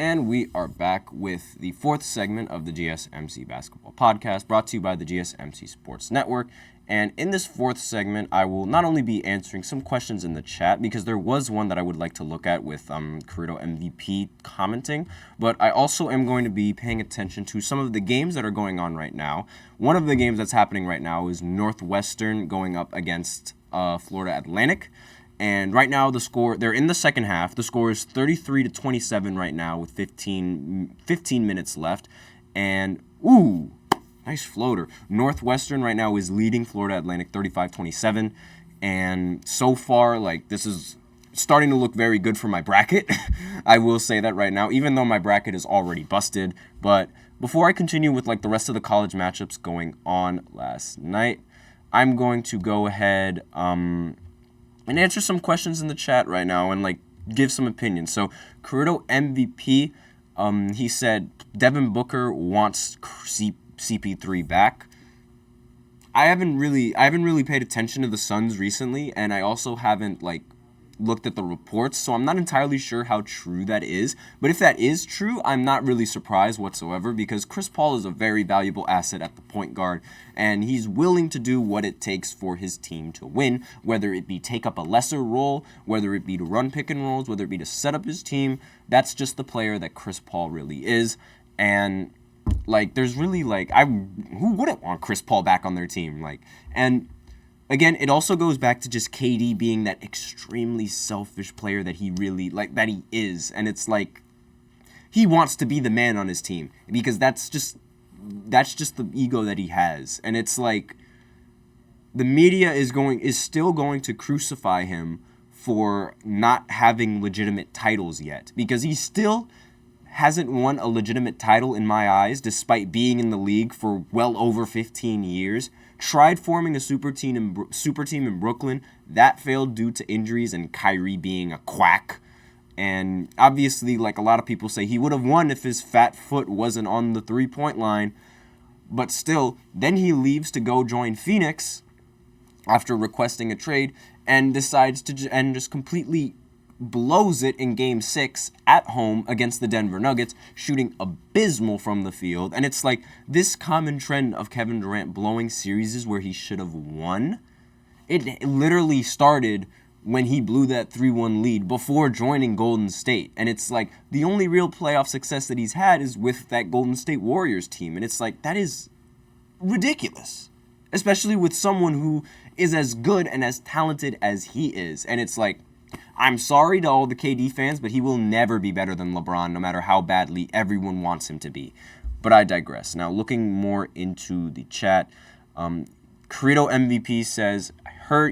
And we are back with the fourth segment of the GSMC Basketball Podcast, brought to you by the GSMC Sports Network. And in this fourth segment, I will not only be answering some questions in the chat, because there was one that I would like to look at with Carito MVP commenting, but I also am going to be paying attention to some of the games that are going on right now. One of the games that's happening right now is Northwestern going up against Florida Atlantic. And right now, the score, they're in the second half. The score is 33-27 right now with 15 minutes left. And, ooh, nice floater. Northwestern right now is leading Florida Atlantic 35-27. And so far, this is starting to look very good for my bracket. I will say that right now, even though my bracket is already busted. But before I continue with, the rest of the college matchups going on last night, I'm going to go ahead, and answer some questions in the chat right now and give some opinions. So Carito MVP, he said Devin Booker wants CP3 back. I haven't really paid attention to the Suns recently, and I also haven't looked at the reports, so I'm not entirely sure how true that is. But if that is true, I'm not really surprised whatsoever, because Chris Paul is a very valuable asset at the point guard, and he's willing to do what it takes for his team to win, whether it be take up a lesser role, whether it be to run pick and rolls, whether it be to set up his team. That's just the player that Chris Paul really is. And there's really who wouldn't want Chris Paul back on their team? And again, it also goes back to just KD being that extremely selfish player that he really, that he is. And it's he wants to be the man on his team, because that's just the ego that he has. And it's the media is still going to crucify him for not having legitimate titles yet, because he still hasn't won a legitimate title in my eyes, despite being in the league for well over 15 years. Tried forming a super team in Brooklyn. That failed due to injuries and Kyrie being a quack. And obviously, a lot of people say, he would have won if his fat foot wasn't on the three-point line. But still, then he leaves to go join Phoenix after requesting a trade, and decides to just completely blows it in Game 6 at home against the Denver Nuggets, shooting abysmal from the field. And it's this common trend of Kevin Durant blowing series where he should have won. It literally started when he blew that 3-1 lead before joining Golden State. And it's the only real playoff success that he's had is with that Golden State Warriors team. And it's that is ridiculous, especially with someone who is as good and as talented as he is. And it's I'm sorry to all the KD fans, but he will never be better than LeBron, no matter how badly everyone wants him to be. But I digress. Now, looking more into the chat, Carito MVP says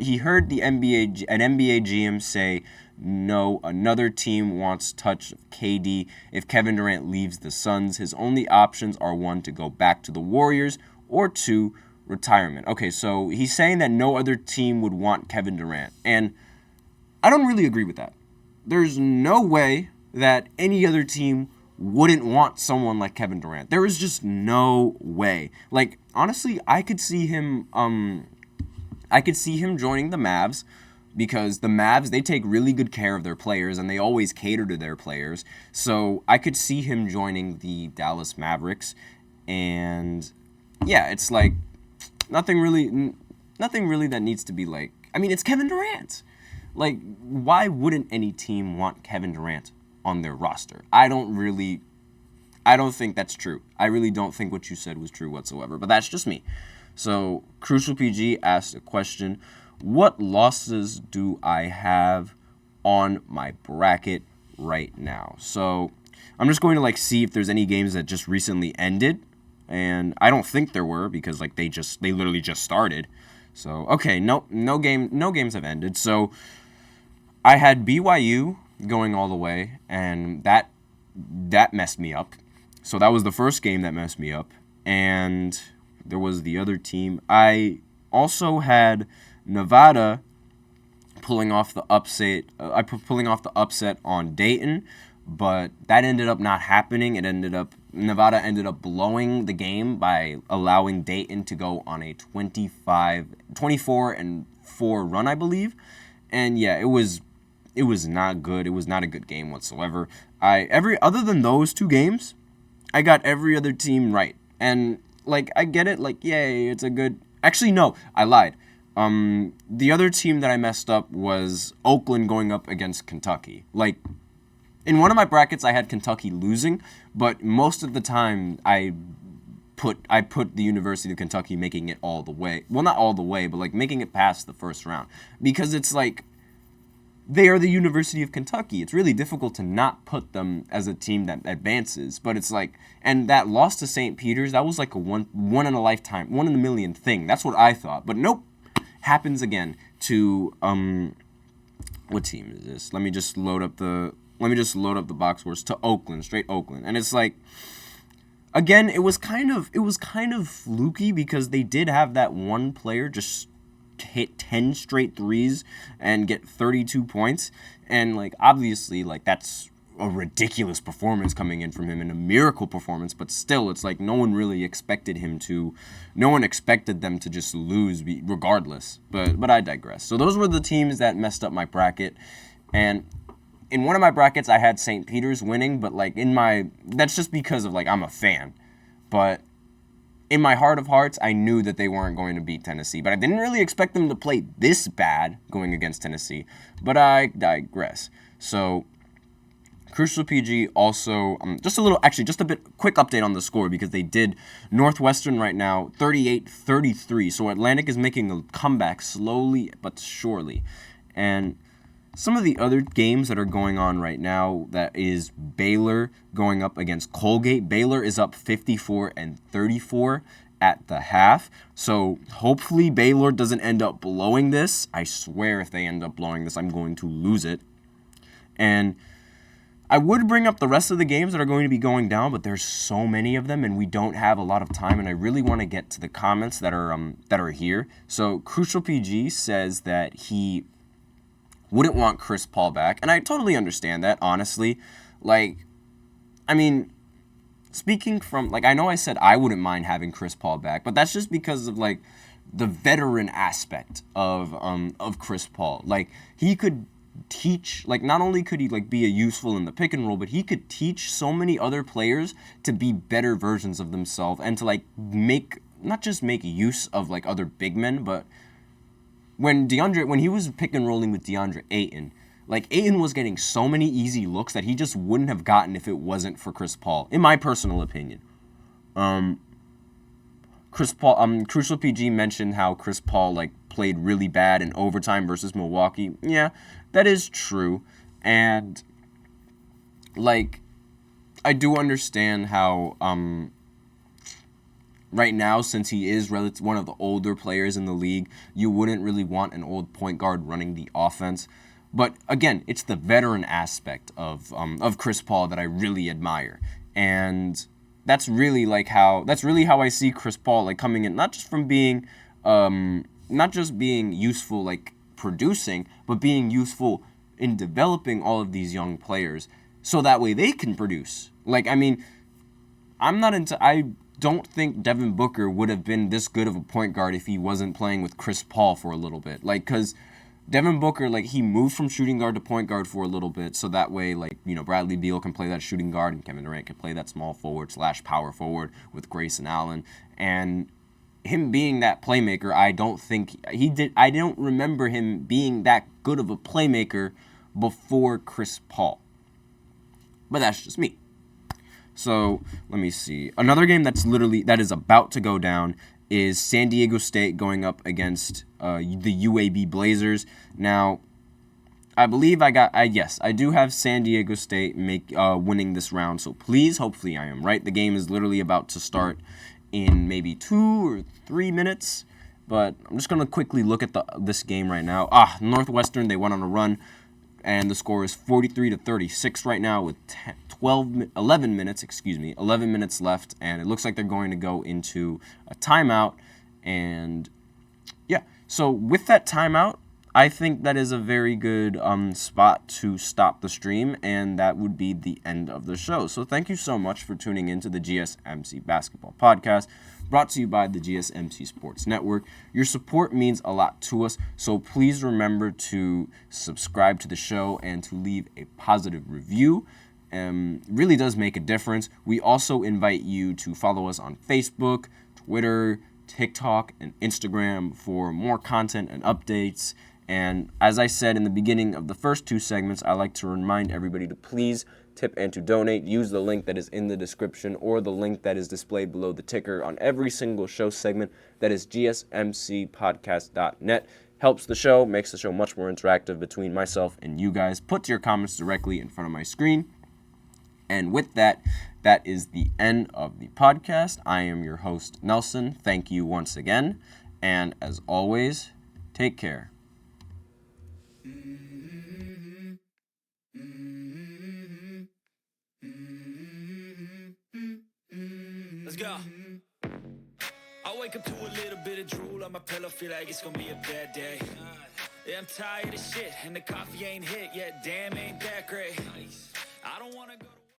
he heard an NBA GM say, no, another team wants touch of KD. If Kevin Durant leaves the Suns, his only options are, 1, to go back to the Warriors, or 2, retirement. Okay, so he's saying that no other team would want Kevin Durant. And I don't really agree with that. There's no way that any other team wouldn't want someone like Kevin Durant. There is just no way. Honestly, I could see him joining the Mavs, because the Mavs, they take really good care of their players and they always cater to their players. So I could see him joining the Dallas Mavericks. And yeah, it's nothing really that needs to be it's Kevin Durant. Why wouldn't any team want Kevin Durant on their roster? I don't think that's true. I really don't think what you said was true whatsoever, but that's just me. So, Crucial PG asked a question, what losses do I have on my bracket right now? So, I'm just going to see if there's any games that just recently ended, and I don't think there were, because they literally just started. So, okay, no games have ended. So, I had BYU going all the way, and that messed me up. So that was the first game that messed me up. And there was the other team. I also had Nevada pulling off the upset. On Dayton, but that ended up not happening. Nevada ended up blowing the game by allowing Dayton to go on a 24-4 run, I believe. And yeah, it was not good. It was not a good game whatsoever. Other than those 2 games, I got every other team right. And like I get it, like yay, it's a good. Actually, no, I lied. The other team that I messed up was Oakland going up against Kentucky. Like, in one of my brackets, I had Kentucky losing, but most of the time I put the University of Kentucky making it all the way. Well, not all the way, but like making it past the first round, because it's like they are the University of Kentucky. It's really difficult to not put them as a team that advances. But it's like, and that loss to St. Peter's, that was like a one in a lifetime, 1 in a million thing. That's what I thought. But nope, happens again to what team is this? Let me just load up the box scores to Oakland, straight Oakland. And it's like, again, it was kind of fluky because they did have that one player just hit 10 straight threes and get 32 points. And like, obviously, like, that's a ridiculous performance coming in from him, and a miracle performance, but still, it's like no one expected them to just lose regardless. But I digress. So those were the teams that messed up my bracket. And in one of my brackets, I had St. Peter's winning, but like that's just because of like I'm a fan. But in my heart of hearts, I knew that they weren't going to beat Tennessee, but I didn't really expect them to play this bad going against Tennessee. But I digress. So Crucial PG also, just a bit quick update on the score, because they did Northwestern right now 38-33. So Atlantic is making a comeback slowly but surely. And some of the other games that are going on right now, that is Baylor going up against Colgate. Baylor is up 54-34 at the half. So hopefully Baylor doesn't end up blowing this. I swear if they end up blowing this, I'm going to lose it. And I would bring up the rest of the games that are going to be going down, but there's so many of them, and we don't have a lot of time, and I really want to get to the comments that are here. So Crucial PG says that he wouldn't want Chris Paul back, and I totally understand that, honestly. Like, I mean, speaking from, like, I know I said I wouldn't mind having Chris Paul back, but that's just because of, like, the veteran aspect of Chris Paul. Like, he could teach, like, not only could he like be a useful in the pick and roll, but he could teach so many other players to be better versions of themselves, and to like not just make use of like other big men, but when he was pick and rolling with DeAndre Ayton, like Ayton was getting so many easy looks that he just wouldn't have gotten if it wasn't for Chris Paul, in my personal opinion. Crucial PG mentioned how Chris Paul like played really bad in overtime versus Milwaukee. Yeah, that is true. And like, I do understand how right now, since he is one of the older players in the league, you wouldn't really want an old point guard running the offense. But again, it's the veteran aspect of Chris Paul that I really admire. And that's really how I see Chris Paul like coming in, not just being useful like producing, but being useful in developing all of these young players so that way they can produce. Like, I mean, I don't think Devin Booker would have been this good of a point guard if he wasn't playing with Chris Paul for a little bit. Like, because Devin Booker, like, he moved from shooting guard to point guard for a little bit, so that way, like, you know, Bradley Beal can play that shooting guard, and Kevin Durant can play that small forward / power forward with Grayson Allen. And him being that playmaker, I don't remember him being that good of a playmaker before Chris Paul. But that's just me. So, let me see. Another game that is about to go down is San Diego State going up against the UAB Blazers. Now, I believe I do have San Diego State winning this round, so please, hopefully I am right. The game is literally about to start in maybe 2 or 3 minutes, but I'm just going to quickly look at this game right now. Northwestern, they went on a run, and the score is 43-36 right now with 11 minutes left, and it looks like they're going to go into a timeout. And yeah, so with that timeout, I think that is a very good spot to stop the stream, and that would be the end of the show. So thank you so much for tuning into the GSMC Basketball Podcast, brought to you by the GSMC Sports Network. Your support means a lot to us, so please remember to subscribe to the show and to leave a positive review. really does make a difference. We also invite you to follow us on Facebook, Twitter, TikTok, and Instagram for more content and updates. And as I said in the beginning of the first two segments, I like to remind everybody to please tip and to donate. Use the link that is in the description or the link that is displayed below the ticker on every single show segment. That is GSMCPodcast.net. Helps the show, makes the show much more interactive between myself and you guys. Put your comments directly in front of my screen. And with that, that is the end of the podcast. I am your host, Nelson. Thank you once again. And as always, take care. Let's go. I wake up to a little bit of drool on my pillow, feel like it's gonna be a bad day. Yeah, I'm tired of shit, and the coffee ain't hit yet, damn, ain't that great.